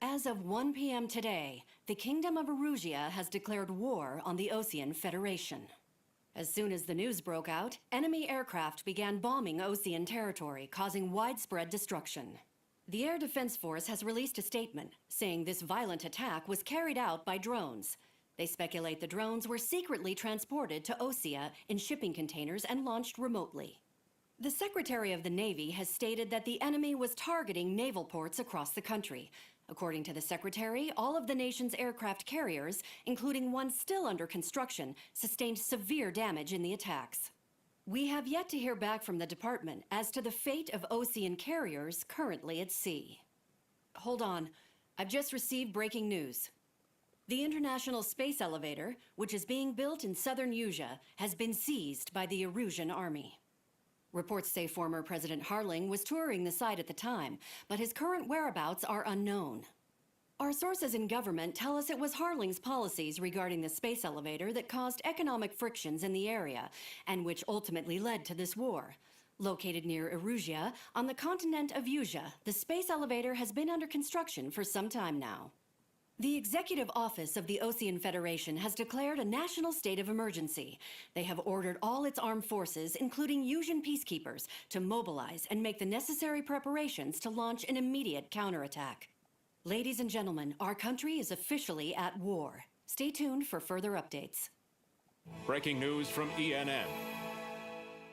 As of 1 p.m. today, the Kingdom of Erusia has declared war on the Osean Federation. As soon as the news broke out, enemy aircraft began bombing Osean territory, causing widespread destruction. The Air Defense Force has released a statement saying this violent attack was carried out by drones. They speculate the drones were secretly transported to Osea in shipping containers and launched remotely. The Secretary of the Navy has stated that the enemy was targeting naval ports across the country. According to the Secretary, all of the nation's aircraft carriers, including one still under construction, sustained severe damage in the attacks. We have yet to hear back from the department as to the fate of Osean carriers currently at sea. Hold on, I've just received breaking news. The International Space Elevator, which is being built in southern Erusia, has been seized by the Erusian army. Reports say former President Harling was touring the site at the time, but his current whereabouts are unknown. Our sources in government tell us it was Harling's policies regarding the space elevator that caused economic frictions in the area, and which ultimately led to this war. Located near Erusia, on the continent of Erusia, the space elevator has been under construction for some time now. The Executive Office of the Osean Federation has declared a national state of emergency. They have ordered all its armed forces, including Erusian peacekeepers, to mobilize and make the necessary preparations to launch an immediate counterattack. Ladies and gentlemen, our country is officially at war. Stay tuned for further updates. Breaking news from ENN.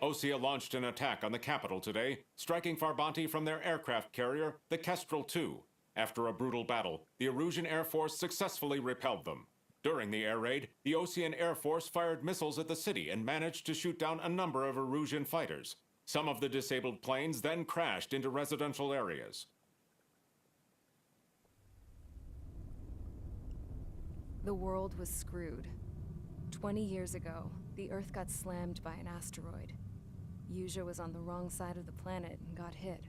Osea launched an attack on the capital today, striking Farbanti from their aircraft carrier, the Kestrel II. After a brutal battle, the Erusian Air Force successfully repelled them. During the air raid, the Osean Air Force fired missiles at the city and managed to shoot down a number of Erusian fighters. Some of the disabled planes then crashed into residential areas. The world was screwed. 20 years ago, the Earth got slammed by an asteroid. Erusia was on the wrong side of the planet and got hit.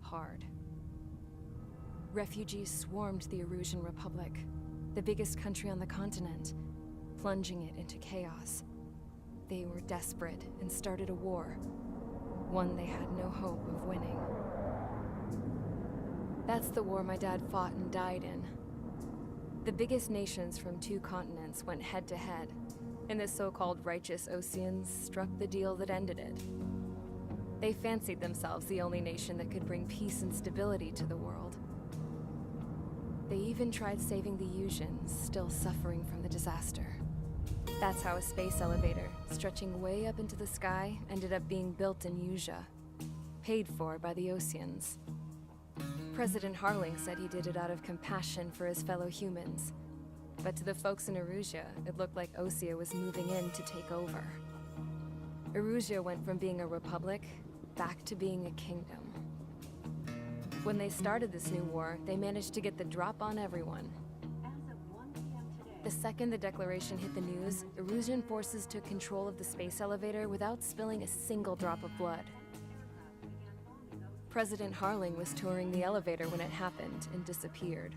Hard. Refugees swarmed the Erusian Republic, the biggest country on the continent, plunging it into chaos. They were desperate and started a war, one they had no hope of winning. That's the war my dad fought and died in. The biggest nations from 2 continents went head-to-head, and the so-called righteous Oseans struck the deal that ended it. They fancied themselves the only nation that could bring peace and stability to the world. They even tried saving the Erusians, still suffering from the disaster. That's how a space elevator, stretching way up into the sky, ended up being built in Erusia, paid for by the Oseans. President Harling said he did it out of compassion for his fellow humans. But to the folks in Erusia, it looked like Osea was moving in to take over. Erusia went from being a republic back to being a kingdom. When they started this new war, they managed to get the drop on everyone. The second the declaration hit the news, Erusian forces took control of the space elevator without spilling a single drop of blood. President Harling was touring the elevator when it happened and disappeared.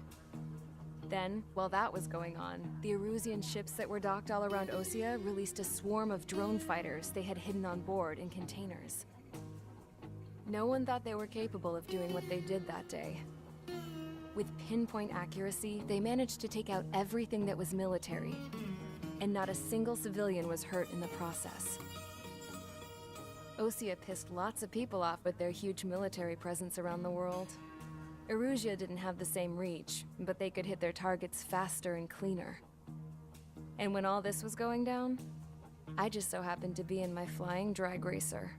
Then, while that was going on, the Erusian ships that were docked all around Osea released a swarm of drone fighters they had hidden on board in containers. No one thought they were capable of doing what they did that day. With pinpoint accuracy, they managed to take out everything that was military, and not a single civilian was hurt in the process. Osea pissed lots of people off with their huge military presence around the world. Erusia didn't have the same reach, but they could hit their targets faster and cleaner. And when all this was going down, I just so happened to be in my flying drag racer.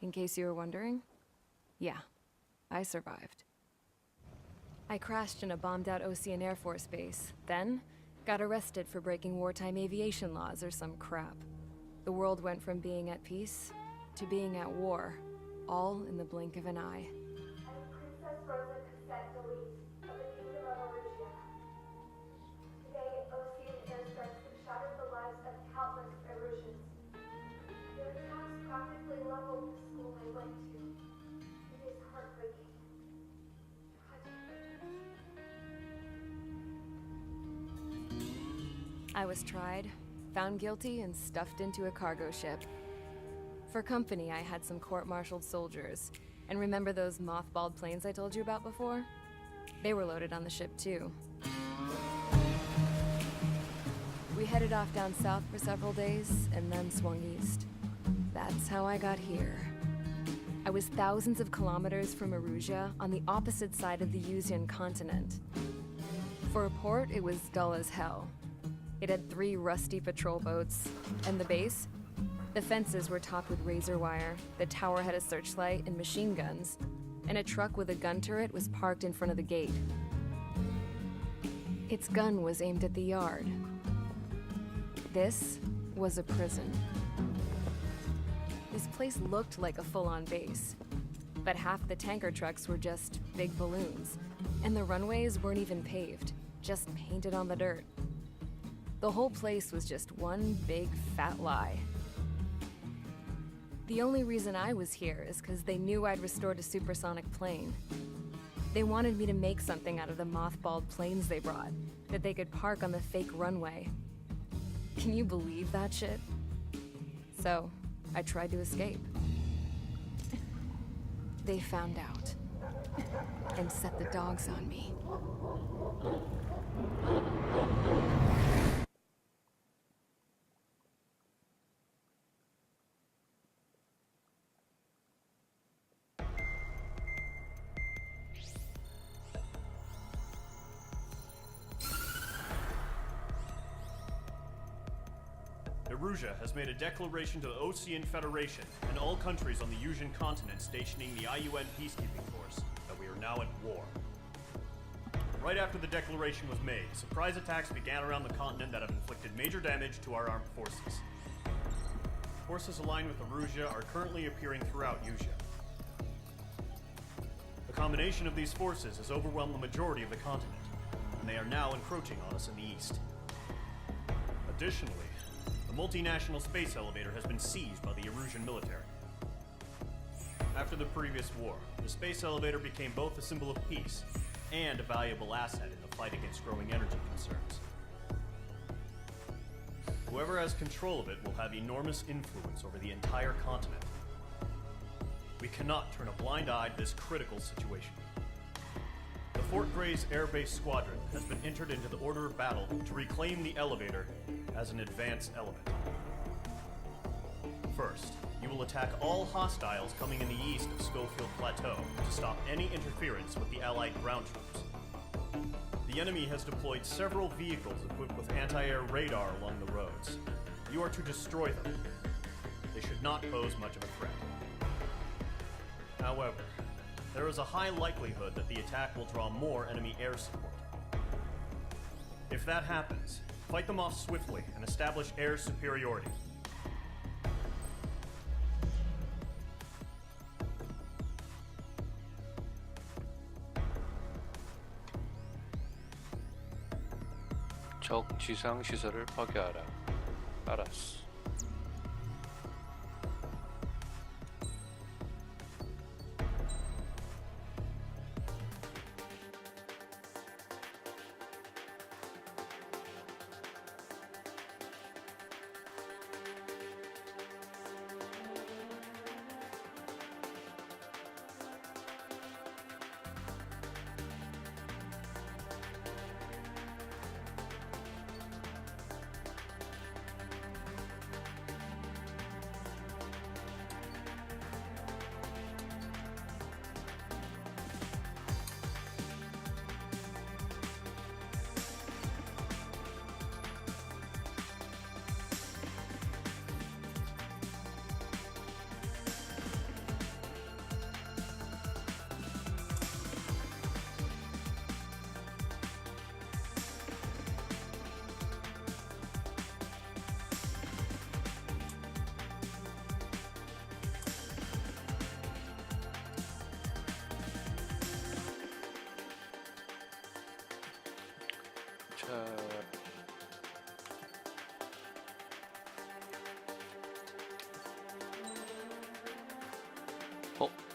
In case you were wondering, yeah, I survived. I crashed in a bombed-out Osean Air Force base, then got arrested for breaking wartime aviation laws or some crap. The world went from being at peace to being at war, all in the blink of an eye. Princess Rosa Cassette Delete of the Kingdom of Erusia. Today, Osean airstrikes have shattered the lives of countless Erusians. Their attacks practically leveled the school I went to. It is heartbreaking. Tragic. I was tried, found guilty, and stuffed into a cargo ship. For company, I had some court-martialed soldiers. And remember those mothballed planes I told you about before? They were loaded on the ship, too. We headed off down south for several days, and then swung east. That's how I got here. I was thousands of kilometers from Erusia, on the opposite side of the Yuzian continent. For a port, it was dull as hell. It had 3 rusty patrol boats, and the base? The fences were topped with razor wire, the tower had a searchlight and machine guns, and a truck with a gun turret was parked in front of the gate. Its gun was aimed at the yard. This was a prison. This place looked like a full-on base, but half the tanker trucks were just big balloons, and the runways weren't even paved, just painted on the dirt. The whole place was just one big fat lie. The only reason I was here is because they knew I'd restored a supersonic plane. They wanted me to make something out of the mothballed planes they brought, that they could park on the fake runway. Can you believe that shit? So, I tried to escape. They found out, and set the dogs on me. Erusia has made a declaration to the Ocean Federation and all countries on the Yuzian continent stationing the IUN peacekeeping force that we are now at war. Right after the declaration was made, surprise attacks began around the continent that have inflicted major damage to our armed forces. Forces aligned with Erusia are currently appearing throughout Yusia. The combination of these forces has overwhelmed the majority of the continent, and they are now encroaching on us in the east. Additionally, the multinational space elevator has been seized by the Erusian military. After the previous war, the space elevator became both a symbol of peace and a valuable asset in the fight against growing energy concerns. Whoever has control of it will have enormous influence over the entire continent. We cannot turn a blind eye to this critical situation. The Fort Gray's Air Base Squadron has been entered into the order of battle to reclaim the elevator as an advance element. First, you will attack all hostiles coming in the east of Schofield Plateau to stop any interference with the Allied ground troops. The enemy has deployed several vehicles equipped with anti-air radar along the roads. You are to destroy them. They should not pose much of a threat. However, there is a high likelihood that the attack will draw more enemy air support. If that happens, fight them off swiftly and establish air superiority. 적 지상 시설을 파괴하라. 알았어.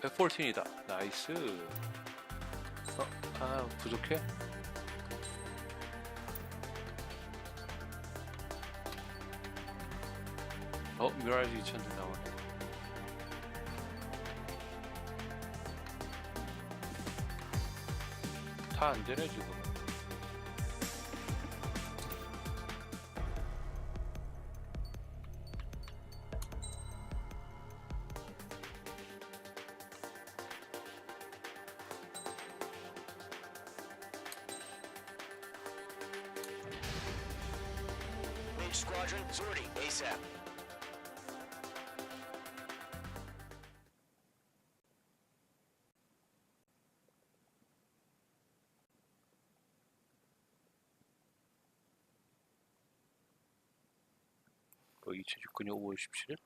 F14이다. 나이스. 부족해? 미라지 2000도 나오네. 다 안 되네 지금. Mage Squadron, sortie, ASAP. 뭐 2019년 5월 17일?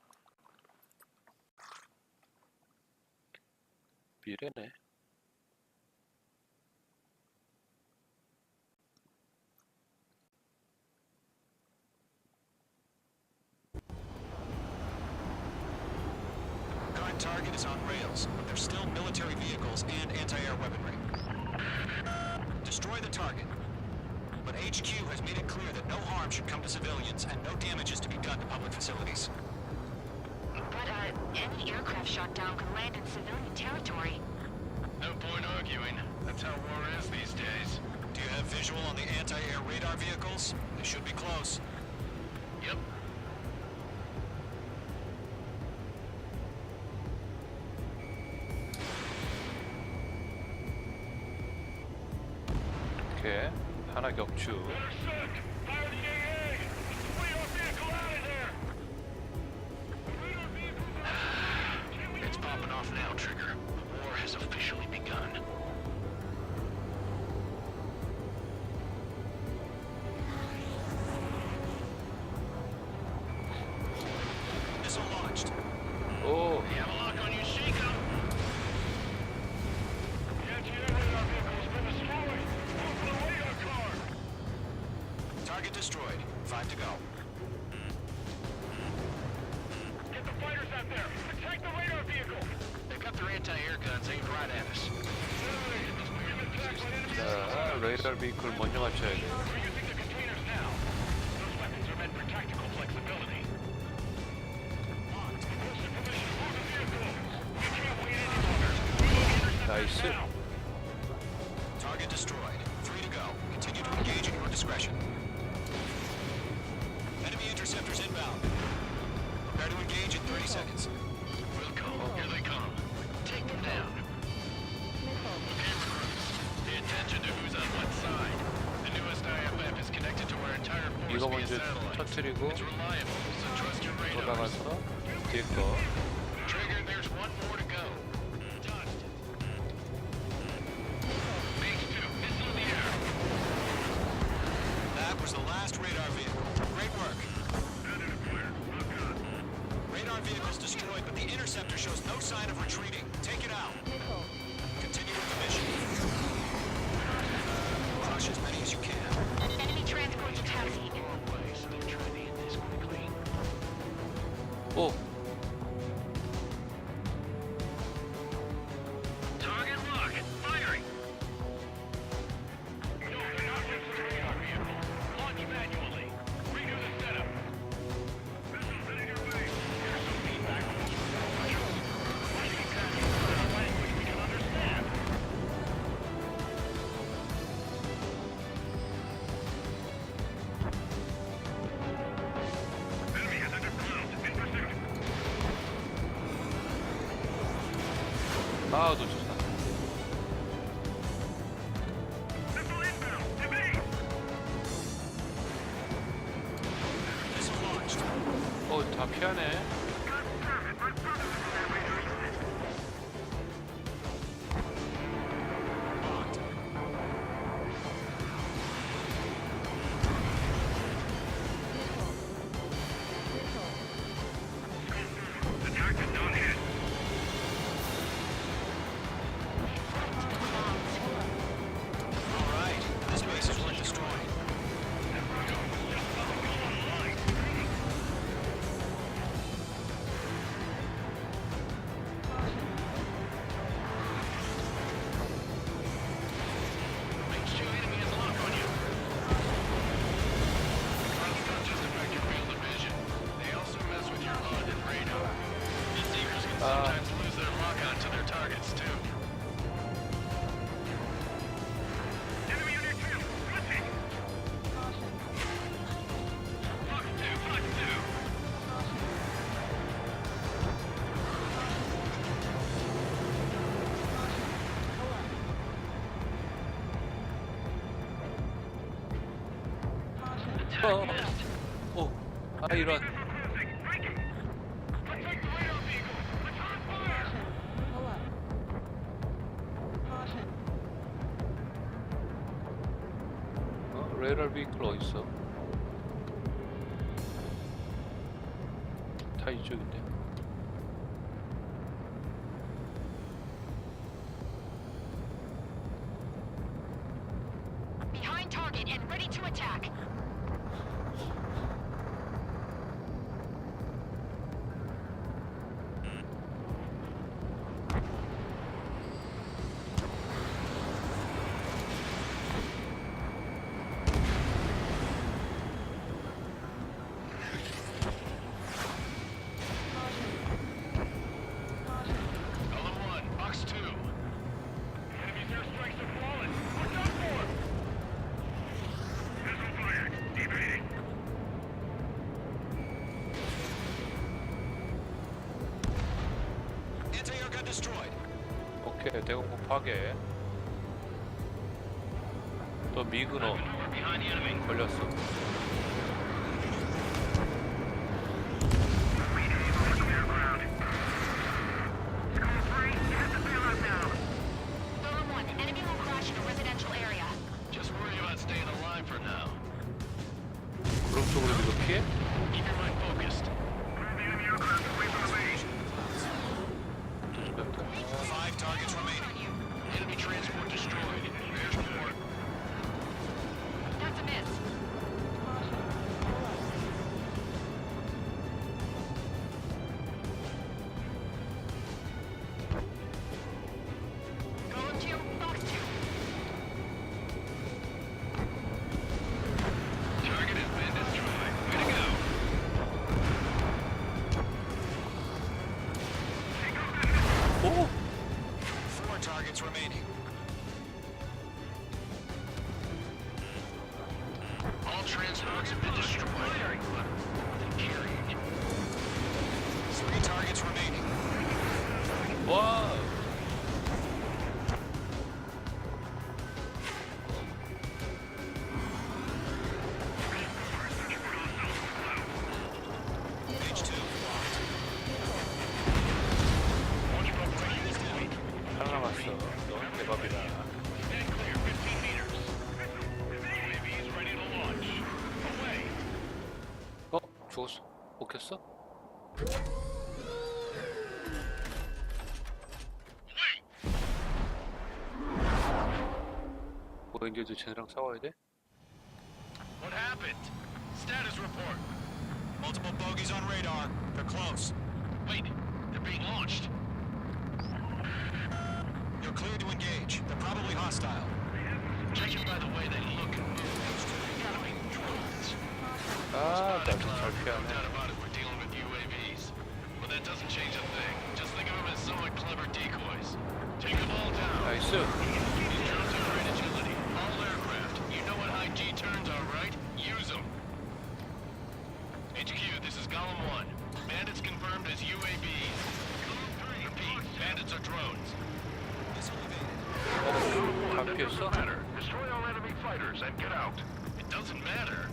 미래네. Current target is on rails, but there's still military vehicles and anti-air weaponry. Destroy the target. But HQ has made it clear that no harm should come to civilians and no damage is to be done to public facilities. But, any aircraft shot down could land in civilian territory. No point arguing. That's how war is these days. Do you have visual on the anti-air radar vehicles? They should be close. Yep. 이렇게 하나 격추. It's popping off now, Trigger. The war has officially begun. Missile launched. 오, You have a lock on your Sheikah? Target destroyed. 5 to go. Get the fighters out there! Attack the radar vehicle! They've got their anti-air guns aimed right at us. 자, 레이더 비클 먼저 맞춰야 돼. We're using the containers now. Those weapons are meant for tactical flexibility. Locked. Wilson permission. Move the vehicle! You can't wait any longer. 나이스. Target destroyed. 3 to go. Continue to engage at your discretion. Enemy interceptors inbound. Prepare to engage in 30 seconds. Wilco, here they come. Take them down. Okay, recruits. Pay attention to who's on what side. The newest IFF is connected to our entire force 이거 via 먼저 satellite. 터뜨리고 It's reliable, so trust your radars. 돌아가서 뒤에 거. Trigger, there's one more to go. Done. Mage 2, missile in the air. That was the last radar vehicle. Great work. Radar vehicle's destroyed, but the interceptor shows no sign of retreating. Take it out. Continue with the mission. Crush as many as you can. Enemy transport detected. So they're trying to end this quickly. 오, Target lock. Firing. No, they're not linked to the radar vehicle. Launch manually. Redo the setup. Missiles heading your way. Here's some feedback from those control modules. Why do you guys use a language we can understand? Enemy has entered clouds. In pursuit. 아 놓쳤다. Missile inbound. Evade. Missile launched. 다 피하네. Locked. The target not hit. All right. This base is worth destroying. 오, 아 이런. 레이럴 비클 어딨어? 다 이쪽인데. Behind target and ready to attack. Column 1, box 2. Enemy's airstrikes are flawless. Watch out for him! Missile fired. Evading. Anti-air gun destroyed. 오케이, 대공포 파괴. 또 미그너 Behind the enemy. 걸렸어. Golem 1, enemy will crash in a residential area. Just worry about staying alive for now. 그럼 쪽으로 이거 피해? Keep your mind focused. 됐다. 5 targets remaining. Enemy transport destroyed. There's more. That's a miss. Golem 2, box 2. Target has been destroyed. Way to go. 오! 4 targets remaining. All transports have been destroyed. Carried. 3 targets remaining. 와! H2 blocked. 하나 남았어. 너 대박이다. Stand clear, 15 meters. UAVs ready to launch. Away. 어? 죽었어? 먹혔어? 보행제도 쟤네랑 싸워야 돼? What happened? Status report. Multiple bogies on radar. They're close. Wait, they're being launched. You're cleared to engage. They're probably hostile. Judging by the way they look and move, they gotta be drones. 아, 나도 잘 No 피하네. doubt about it, we're dealing with UAVs. But that doesn't change a thing. Just think of them as somewhat clever decoys. Take them all down. 나이스. These drones have great agility. All aircraft. You know what high G turns are, right? Use them. HQ, this is Golem 1. Bandits confirmed as UAVs. Repeat, bandits are drones. 다 피했어? Destroy all enemy fighters and get out. It doesn't matter.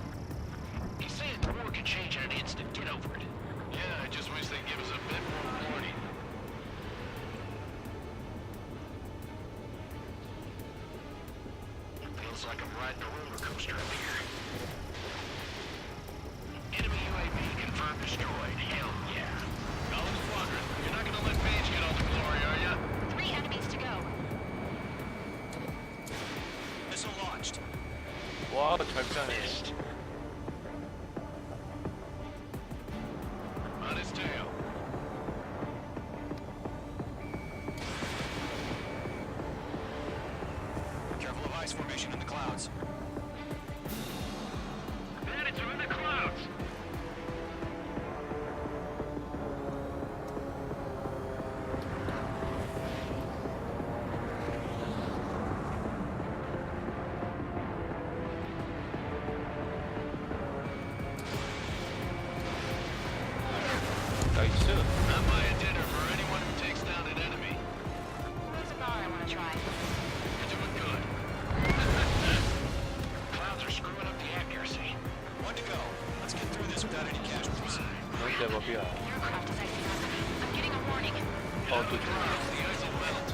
He's saying the war could change in an instant. Get over it. Yeah, I just wish they'd give us a bit more warning. Feels like I'm riding a roller coaster up here. Enemy UAV confirmed destroyed. Hell yeah. Golem Squadron, you're not gonna let Page get all the glory, are ya? 3 enemies to go. Missile launched. 와, 잘 피하네. Missed. On his tail. Careful of ice formation in the clouds. Bandits are in the clouds. 나이스. Not buy a dinner for anyone who takes down an enemy. Who's a bar I want to try? You're doing good. Clouds are screwing up the accuracy. One to go. 답이야. Aircraft is icing up. I'm getting a warning. 또 The ice will melt.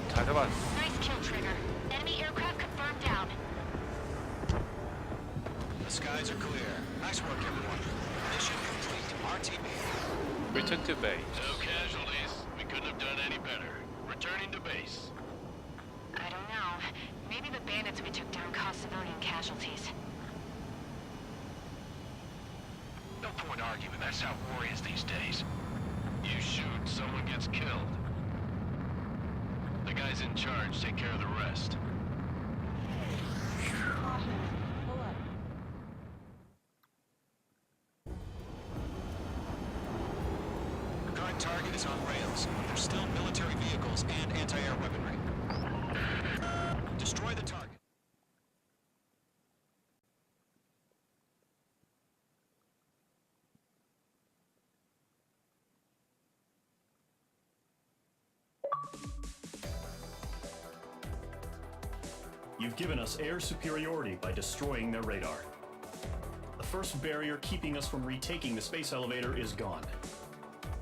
잘 잡았어. Nice kill, Trigger. Enemy aircraft confirmed down. The skies are clear. Nice work, everyone. Mission complete. RTB. Return to base. No casualties. We couldn't have done any better. Returning to base. I don't know. Maybe the bandits we took down caused civilian casualties. No point arguing. That's how war is these days. You shoot, someone gets killed. The guys in charge take care of the rest. The current target is on rails. There's still military vehicles and anti-air weaponry. Destroy the target. You've given us air superiority by destroying their radar. The first barrier keeping us from retaking the space elevator is gone.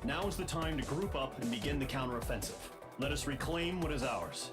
Now is the time to group up and begin the counteroffensive. Let us reclaim what is ours.